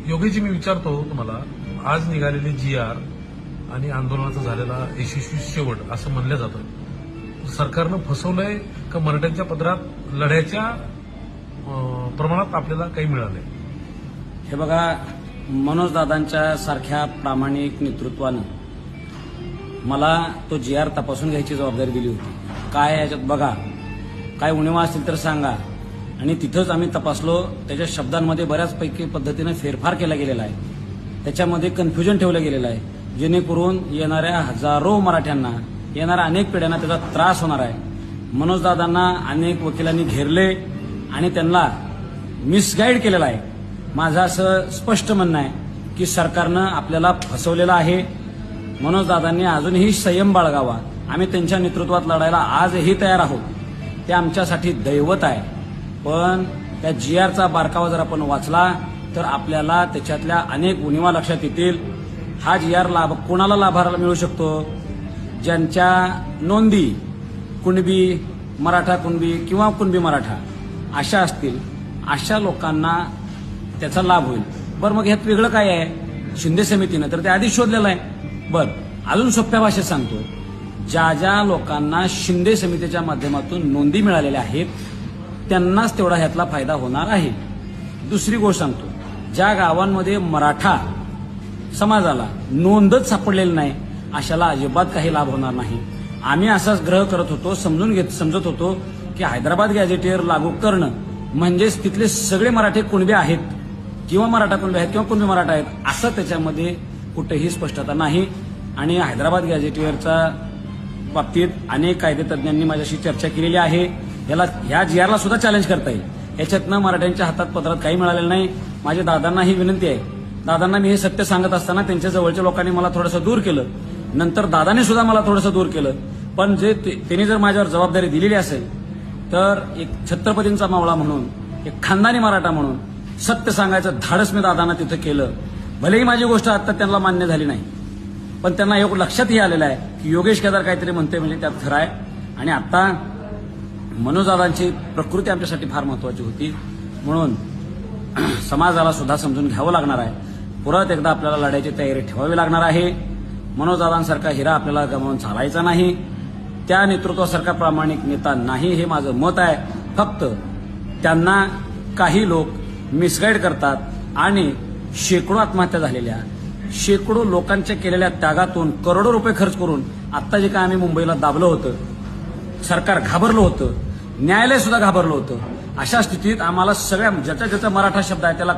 योगेशजी, मी विचारतो तुम्हाला, आज निघालेली GR आणि आंदोलनाचा झालेला यशस्वी शेवट असं म्हणलं जातं, सरकारनं फसवलंय का मराठ्यांच्या पदरात लढ्याच्या प्रमाणात आपल्याला काही मिळालंय? हे बघा, मनोजदादांच्या सारख्या प्रामाणिक नेतृत्वानं मला तो GR तपासून घ्यायची जबाबदारी दिली होती. काय याच्यात बघा, काय उणिवा असतील तर सांगा. आणि तिथंच आम्ही तपासलो. त्याच्या शब्दांमध्ये बऱ्याचपैकी पद्धतीनं फेरफार केला गेलेला आहे. त्याच्यामध्ये कन्फ्युजन ठेवलं गेलेलं आहे, जेणेकरून येणाऱ्या हजारो मराठ्यांना, येणाऱ्या अनेक पिढ्यांना त्याचा त्रास होणार आहे. मनोजदादांना अनेक वकिलांनी घेरले आणि त्यांना मिसगाईड केलेलं आहे. माझं असं स्पष्ट म्हणणं आहे की सरकारनं आपल्याला फसवलेलं आहे. मनोजदादांनी अजूनही संयम बाळगावा. आम्ही त्यांच्या नेतृत्वात लढायला आजही तयार आहोत. ते आमच्यासाठी दैवत आहे. पण त्या GRचा बारकावा जर आपण वाचला तर आपल्याला त्याच्यातल्या अनेक उणिवा लक्षात येतील. हा GR कोणाला लाभाला मिळू शकतो? ज्यांच्या नोंदी कुणबी मराठा कुणबी किंवा कुणबी मराठा अशा असतील, अशा लोकांना त्याचा लाभ होईल. बरं, मग ह्यात वेगळं काय आहे? शिंदे समितीनं तर ते आधीच शोधलेलं आहे. बरं, अजून सोप्या भाषेत सांगतो, ज्या ज्या लोकांना शिंदे समितीच्या माध्यमातून नोंदी मिळालेल्या आहेत त्यांनाच तेवढा ह्यातला फायदा होणार आहे. दुसरी गोष्ट सांगतो, ज्या गावांमध्ये मराठा समाजाला नोंदच सापडलेली नाही अशाला अजिबात काही लाभ होणार नाही. आम्ही असाच ग्रह करत होतो, समजत होतो की हैदराबाद गॅझेटियर लागू करणं म्हणजेच तिथले सगळे मराठे कुणबे आहेत किंवा मराठा कुणबे आहेत किंवा कुणबी मराठा आहेत, असं त्याच्यामध्ये कुठेही स्पष्टता नाही. आणि हैदराबाद गॅझेटियरच्या बाबतीत अनेक कायदेतज्ञांनी माझ्याशी चर्चा केलेली आहे. ह्या GRला सुद्धा चॅलेंज करता येईल. याच्यातनं मराठ्यांच्या हातात पदरात काही मिळालेलं नाही. माझ्या दादांना ही विनंती आहे. दादांना मी हे सत्य सांगत असताना त्यांच्या जवळच्या लोकांनी मला थोडंसं दूर केलं. नंतर दादाने सुद्धा मला थोडंसं दूर केलं. पण जे त्यांनी जर माझ्यावर जबाबदारी दिलेली असेल तर एक छत्रपतींचा मावळा म्हणून, एक खानदानी मराठा म्हणून सत्य सांगायचं धाडस मी दादांना तिथं केलं. भलेही माझी गोष्ट आता त्यांना मान्य झाली नाही, पण त्यांना एक लक्षातही आलेलं आहे की योगेश केदार काहीतरी म्हणते म्हणजे त्यात खरं आहे. आणि आता मनोजदादांची प्रकृती आमच्यासाठी फार महत्वाची होती, म्हणून समाजाला सुद्धा समजून घ्यावं लागणार आहे. परत एकदा आपल्याला लढायची तयारी ठेवावी लागणार आहे. मनोजदादांसारखा हिरा आपल्याला गमावून चालायचा नाही. त्या नेतृत्वासारखा प्रामाणिक नेता नाही, हे माझं मत आहे. फक्त त्यांना काही लोक मिसगाईड करतात आणि शेकडो आत्महत्या झालेल्या, शेकडो लोकांच्या केलेल्या त्यागातून करोडो रुपये खर्च करून आत्ता जे काय आम्ही मुंबईला दाबलं होतं, सरकार घाबरलं होतं, न्यायालय सुद्धा घाबरलं होतं. अशा स्थितीत आम्हाला सगळ्या ज्याचा मराठा शब्द आहे त्याला